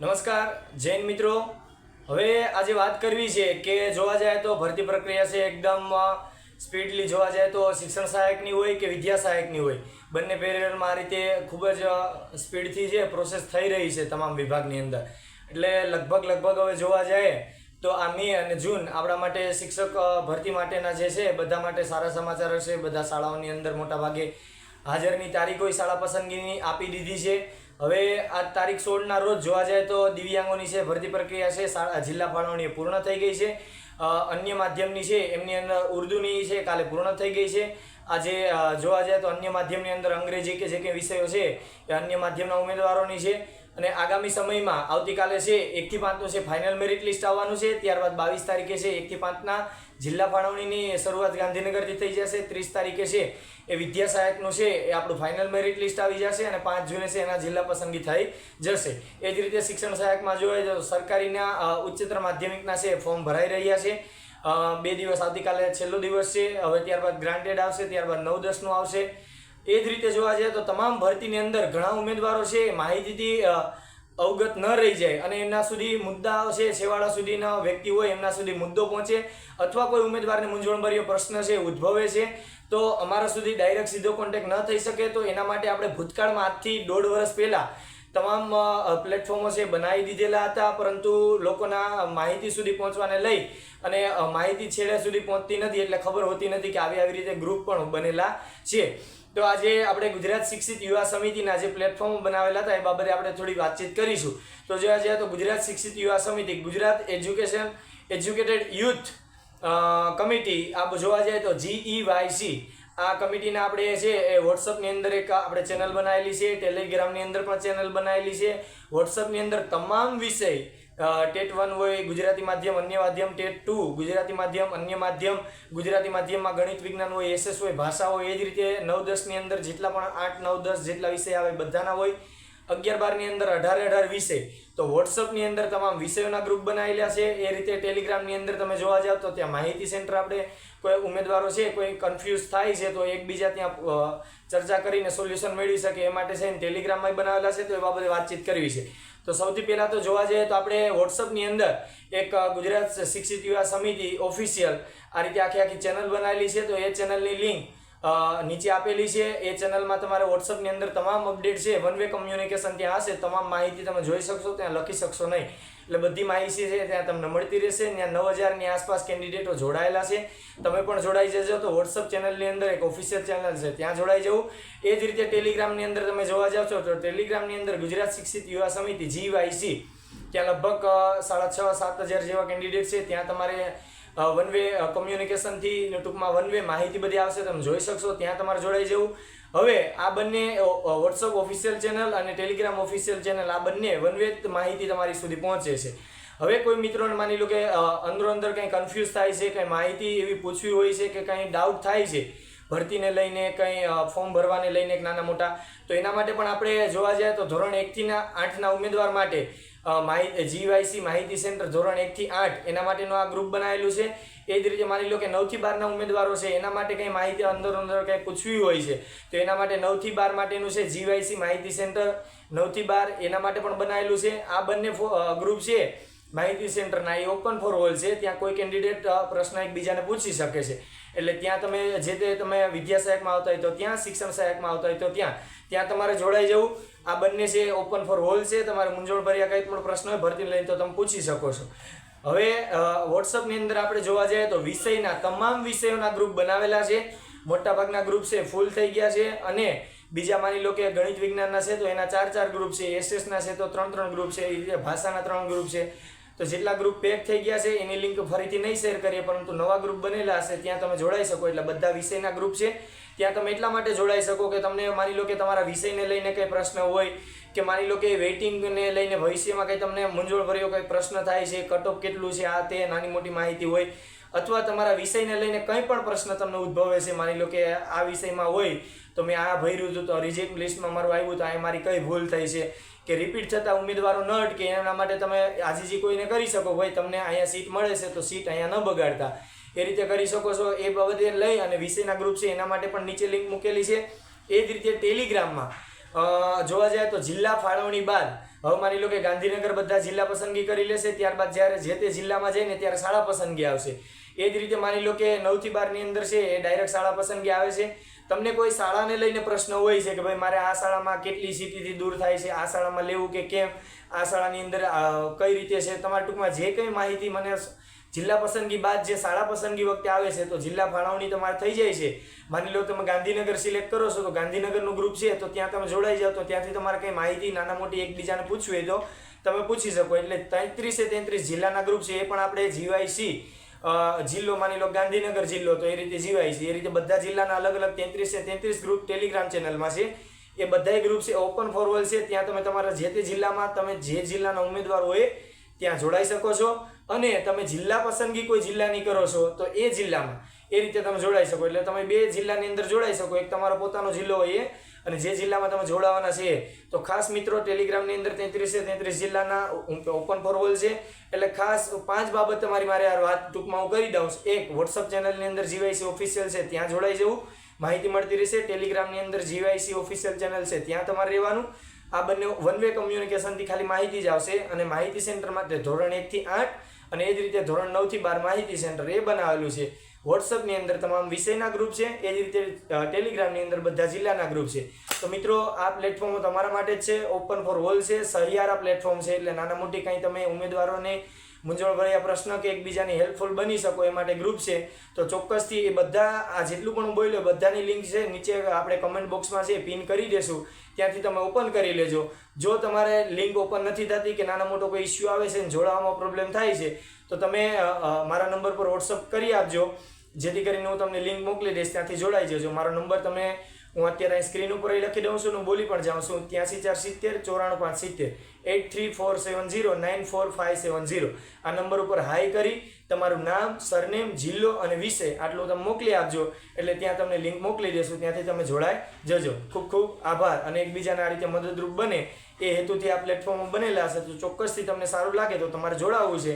નમસ્કાર જૈન મિત્રો। હવે આજે વાત કરવી છે કે જોવા જાય તો ભરતી પ્રક્રિયા છે એકદમ સ્પીડલી જોવા જાય તો શિક્ષણ સહાયકની હોય કે વિદ્યા સહાયકની હોય, બંને પેરેલલમાં આ રીતે ખૂબ જ સ્પીડથી જે પ્રોસેસ થઈ રહી છે તમામ વિભાગની અંદર। એટલે લગભગ હવે જોવા જાય તો આ મે અને જૂન આપણા માટે શિક્ષક ભરતી માટેના જે છે બધા માટે સારા સમાચાર હશે। બધા શાળાઓની અંદર મોટા ભાગે હાજરની તારીખો શાળા પસંદગીની આપી દીધી છે। હવે આ તારીખ 16ના રોજ જોવા જાય તો દિવ્યાંગોની છે ભરતી પ્રક્રિયા છે જિલ્લા ફાળવણી પૂર્ણ થઈ ગઈ છે। અન્ય માધ્યમની છે એમની અંદર ઉર્દુની છે કાલે પૂર્ણ થઈ ગઈ છે। આજે જોવા જાય તો અન્ય માધ્યમની અંદર અંગ્રેજી કે જે કંઈ વિષયો છે એ અન્ય માધ્યમના ઉમેદવારોની છે। અને આગામી સમયમાં આવતીકાલે છે 1 થી 5નું છે ફાઇનલ મેરિટ લિસ્ટ આવવાનું છે। ત્યારબાદ 22 તારીખે છે 1 થી 5ના જિલ્લા ફાળવણીની શરૂઆત ગાંધીનગરથી થઈ જશે। 30 તારીખે છે એ વિદ્યા સહાયકનું છે એ આપણું ફાઇનલ મેરિટ લિસ્ટ આવી જશે અને 5 જૂને છે એના જિલ્લા પસંદગી થઈ જશે। એ જ રીતે શિક્ષણ સહાયકમાં જોઈએ તો સરકારીના ઉચ્ચતર માધ્યમિકના છે ફોર્મ ભરાઈ રહ્યા છે। 2 દિવસ આવતીકાલે છેલ્લો દિવસ છે। હવે ત્યારબાદ ગ્રાન્ટેડ આવશે, ત્યારબાદ 9-10નું આવશે। એ જ રીતે જોવા જાય તો તમામ ભરતીની અંદર ઘણા ઉમેદવારો છે માહિતીથી અવગત ન રહી જાય અને એમના સુધી મુદ્દાઓ છે છેવાડા સુધીના વ્યક્તિ હોય એમના સુધી મુદ્દો પહોંચે અથવા કોઈ ઉમેદવારને મૂંઝવણભર્યો પ્રશ્ન છે ઉદ્ભવે છે તો અમારા સુધી ડાયરેક્ટ સીધો કોન્ટેક્ટ ન થઈ શકે તો એના માટે આપણે ભૂતકાળમાં આજથી 1.5 વર્ષ પહેલાં તમામ પ્લેટફોર્મો છે બનાવી દીધેલા હતા, પરંતુ લોકોના માહિતી સુધી પહોંચવાને લઈ અને માહિતી છેડે સુધી પહોંચતી નથી એટલે ખબર હોતી નથી કે આવી રીતે ગ્રુપ પણ બનેલા છે। તો આજે આપણે ગુજરાત શિક્ષિત યુવા સમિતિના જે પ્લેટફોર્મ બનાવેલા હતા એ બાબતે આપણે થોડી વાતચીત કરીશું। તો જોવા જઈએ તો ગુજરાત શિક્ષિત યુવા સમિતિ, ગુજરાત એજ્યુકેટેડ યુથ કમિટી, આ જોવા જાય તો GEYC, આ કમિટીના આપણે છે એ વોટ્સઅપની અંદર એક આપણે ચેનલ બનાવેલી છે, ટેલિગ્રામની અંદર પણ ચેનલ બનાવેલી છે। વોટ્સઅપની અંદર તમામ વિષય ટેટ 1 હોય ગુજરાતી માધ્યમ અન્ય માધ્યમ, ટેટ 2 ગુજરાતી માધ્યમ અન્ય માધ્યમ, ગુજરાતી માધ્યમમાં ગણિત વિજ્ઞાન હોય, SS હોય, ભાષા હોય, એ જ રીતે 9-10ની અંદર જેટલા પણ 8, 9, 10 જેટલા વિષય આવે બધાના હોય। 11, 12ની અંદર 18 વિષય। તો વોટ્સઅપની અંદર તમામ વિષયોના ગ્રુપ બનાવેલા છે। એ રીતે ટેલિગ્રામની અંદર તમે જોવા જાવ તો ત્યાં માહિતી સેન્ટર, આપણે કોઈ ઉમેદવારો છે કોઈ કન્ફ્યુઝ થાય છે તો એકબીજા ત્યાં ચર્ચા કરીને સોલ્યુશન મેળવી શકે એ માટે છે ટેલિગ્રામમાં બનાવેલા છે। તો એ બાબતે વાતચીત કરવી છે। તો સૌથી પહેલાં તો જોવા જઈએ તો આપણે વોટ્સઅપની અંદર એક ગુજરાત શિક્ષિત યુવા સમિતિ ઓફિશિયલ આ રીતે આખી ચેનલ બનાવેલી છે। તો એ ચેનલની લિંક નીચે આપેલી છે। એ ચેનલમાં તમારે વોટ્સઅપની અંદર તમામ અપડેટ છે, વન વે કમ્યુનિકેશન ત્યાં હશે, તમામ માહિતી તમે જોઈ શકશો, ત્યાં લખી શકશો નહીં, એટલે બધી માહિતી છે ત્યાં તમને મળતી રહેશે। ત્યાં 9000ની આસપાસ કેન્ડિડેટો જોડાયેલા છે, તમે પણ જોડાઈ જજો। તો વોટ્સઅપ ચેનલની અંદર એક ઓફિશિયલ ચેનલ છે ત્યાં જોડાઈ જવું। એ જ રીતે ટેલિગ્રામની અંદર તમે જોવા જાવ છો તો ટેલિગ્રામની અંદર ગુજરાત શિક્ષિત યુવા સમિતિ GYC, ત્યાં લગભગ 6,500-7,000 જેવા કેન્ડિડેટ છે। ત્યાં તમારે વન વે કમ્યુનિકેશનથી ટૂંકમાં વન વે માહિતી બધી આવશે, તમે જોઈ શકશો, ત્યાં તમારે જોડાઈ જવું। હવે આ બંને વોટ્સઅપ ઓફિશિયલ ચેનલ અને ટેલિગ્રામ ઓફિશિયલ ચેનલ આ બંને વન વે માહિતી તમારી સુધી પહોંચે છે। હવે કોઈ મિત્રોને માની લો કે અંદર કંઈ કન્ફ્યુઝ થાય છે, કંઈ માહિતી એવી પૂછવી હોય છે કે કંઈ ડાઉટ થાય છે ભરતીને લઈને, કંઈ ફોર્મ ભરવાને લઈને નાના મોટા, તો એના માટે પણ આપણે જોવા જાય તો ધોરણ 1 થી 8ના ઉમેદવાર માટે GYC માહિતી સેન્ટર ધોરણ 1 થી 8 એના માટેનું આ ગ્રુપ બનાવેલું છે। એ જ રીતે માની લો કે 9 થી 12ના ઉમેદવારો છે એના માટે કંઈ માહિતી અંદર કંઈ પૂછવી હોય છે તો એના માટે 9 થી 12 માટેનું છે GYC માહિતી સેન્ટર 9 થી 12 એના માટે પણ બનાવેલું છે। આ બંને ગ્રુપ છે માહિતી સેન્ટરના એ ઓપન ફોર ઓલ છે, ત્યાં કોઈ કેન્ડિડેટ પ્રશ્ન એકબીજાને પૂછી શકે છે। એટલે ત્યાં તમે જે તે તમે વિદ્યા સહાયકમાં આવતા હોય તો ત્યાં, શિક્ષણ સહાયકમાં આવતા હોય તો ત્યાં તમારે જોડાઈ જવું। આ બંને છે ઓપન ફોર ઓલ છે, તમારે મૂંઝવણભર્યા કંઈ પણ પ્રશ્ન હોય ભરતી લઈને તો તમે પૂછી શકો છો। હવે વોટ્સઅપની અંદર આપણે જોવા જઈએ તો વિષયના તમામ વિષયોના ગ્રુપ બનાવેલા છે। મોટાભાગના ગ્રુપ છે ફૂલ થઈ ગયા છે અને બીજા માની લો કે ગણિત વિજ્ઞાનના છે તો એના 4 ગ્રુપ છે, SS ના છે તો 3 ગ્રુપ છે, એ રીતે ભાષાના 3 ગ્રુપ છે। તો જેટલા ગ્રુપ પેક થઈ ગયા છે એની લિંક ફરીથી નહીં શેર કરીએ, પરંતુ નવા ગ્રુપ બનેલા હશે ત્યાં તમે જોડાઈ શકો। એટલે બધા વિષયના ગ્રુપ છે, ત્યાં તમે એટલા માટે જોડાઈ શકો કે તમને માની લો કે તમારા વિષયને લઈને કંઈ પ્રશ્ન હોય કે માની લો કે વેઇટિંગને લઈને ભવિષ્યમાં કંઈ તમને મૂંઝવણભર્યો કંઈ પ્રશ્ન થાય છે, કટ ઓફ કેટલું છે, આ તે નાની મોટી માહિતી હોય, અથવા તમારા વિષયને લઈને કંઈ પણ પ્રશ્ન તમને ઉદ્ભવે છે, માની લો કે આ વિષયમાં હોય તો મેં આ ભર્યું હતું તો રિજેક્ટ લિસ્ટમાં મારું આવ્યું તો આ મારી કઈ ભૂલ થઈ છે, કે રિપીટ થતા ઉમેદવારો ન અટકે એના માટે તમે આજીજી કોઈને કરી શકો, ભાઈ તમને અહીંયા સીટ મળે છે તો સીટ અહીંયા ન બગાડતા, એ રીતે કરી શકો છો। એ બાબતે લઈ અને વિષયના ગ્રુપ છે એના માટે પણ નીચે લિંક મૂકેલી છે। એ જ રીતે ટેલિગ્રામમાં જોવા જાય તો જિલ્લા ફાળવણી બાદ હવે માની લો કે ગાંધીનગર બધા જિલ્લા પસંદગી કરી લેશે, ત્યારબાદ જ્યારે જે તે જિલ્લામાં જઈને ત્યારે શાળા પસંદગી આવશે. એ જ રીતે માની લો કે 9 થી 12 ની અંદર છે એ ડાયરેક્ટ શાળા પસંદગી આવે છે. તમને કોઈ શાળાને લઈને પ્રશ્ન હોય છે કે ભાઈ મારે આ શાળામાં કેટલી સિટીથી દૂર થાય છે, આ શાળામાં લેવું કે કેમ, આ શાળાની અંદર કઈ રીતે છે, તમારા ટૂંકમાં જે કંઈ માહિતી મને જિલ્લા પસંદગી બાદ જે શાળા પસંદગી વખતે આવે છે તો જિલ્લા ફાળવણી તમારે થઈ જાય છે. માની લો તમે ગાંધીનગર સિલેક્ટ કરો છો તો ગાંધીનગરનું ગ્રુપ છે તો ત્યાં તમે જોડાઈ જાઓ તો ત્યાંથી તમારે કંઈ માહિતી નાના મોટી એકબીજાને પૂછવી હોય તો તમે પૂછી શકો. એટલે 33 જિલ્લાના ગ્રુપ છે એ પણ આપણે GYC જિલ્લો માની લો ગાંધીનગર જિલ્લો તો એ રીતે GYC એ રીતે બધા જિલ્લાના અલગ અલગ 33 ગ્રુપ ટેલિગ્રામ ચેનલમાં છે. એ બધાય ગ્રુપ છે ઓપન ફોર ઓલ છે. ત્યાં તમે તમારા જે તે જિલ્લામાં તમે જે જિલ્લાના ઉમેદવાર હોય ત્યાં જોડાઈ શકો છો. અને તમે જિલ્લા પસંદગી કોઈ જિલ્લાની કરો છો તો એ જિલ્લામાં એ રીતે તમે જોડાઈ શકો. એટલે તમે બે જિલ્લાની અંદર જોડાઈ શકો. એક તમારો પોતાનો જિલ્લો હોય એ અને જે જિલ્લામાં તમે જોડાવાના છે. તો ખાસ મિત્રો ટેલિગ્રામની અંદર 33 જિલ્લાના ઓપન ફોર ઓલ છે. એટલે ખાસ 5 બાબત તમારી મારે આ વાત ટૂંકમાં હું કરી દઉં. એક, વોટ્સઅપ ચેનલની અંદર GYC ઓફિશિયલ છે ત્યાં જોડાઈ જવું, માહિતી મળતી રહેશે. ટેલિગ્રામની અંદર GYC ઓફિશિયલ ચેનલ છે ત્યાં તમારે રહેવાનું. આ બંને વન વે કમ્યુનિકેશનથી ખાલી માહિતી જ આવશે. અને માહિતી સેન્ટર માટે ધોરણ 1 થી 8 અને એ જ રીતે ધોરણ 9 થી 12 માહિતી સેન્ટર એ બનાવેલું છે. વોટ્સઅપની અંદર તમામ વિષયના ગ્રુપ છે, એ જ રીતે ટેલિગ્રામની અંદર બધા જિલ્લાના ગ્રુપ છે. તો મિત્રો આ પ્લેટફોર્મ તમારા માટે જ છે, ઓપન ફોર ઓલ છે, સહિયારા પ્લેટફોર્મ છે. એટલે નાના મોટી કંઈ તમે ઉમેદવારોને મૂંઝવણભર્યા પ્રશ્ન કે એકબીજાની હેલ્પફુલ બની શકો એ માટે ગ્રુપ છે. તો ચોક્કસથી એ બધા આ જેટલું પણ હું બોલ્યો બધાની લિંક છે નીચે આપણે કમેન્ટ બોક્સમાં છે પિન કરી દેશું, ત્યાંથી તમે ઓપન કરી લેજો. જો તમારે લિંક ઓપન નથી થતી કે નાનો મોટો કોઈ ઇસ્યુ આવે છે ને જોડાવામાં પ્રોબ્લેમ થાય છે તો તમે મારા નંબર પર વોટ્સઅપ કરી આપજો, જેથી કરીને હું તમને લિંક મોકલી દઈશ, ત્યાંથી જોડાઈ જજો. મારો નંબર તમે હું અત્યારે સ્ક્રીન ઉપર લખી દઉં છું, હું બોલી પણ જાઉં છું 83 470 94 570 83470 આ નંબર ઉપર હાઈ કરી તમારું નામ, સરનેમ, જિલ્લો અને વિષય આટલું તમે મોકલી આપજો. એટલે ત્યાં તમને લિંક મોકલી દેશું, ત્યાંથી તમે જોડાઈ જજો. ખૂબ ખૂબ આભાર. અને એકબીજાને આ રીતે મદદરૂપ બને એ હેતુથી આ પ્લેટફોર્મ બનેલા હશે. તો ચોક્કસથી તમને સારું લાગે તો તમારે જોડાવવું છે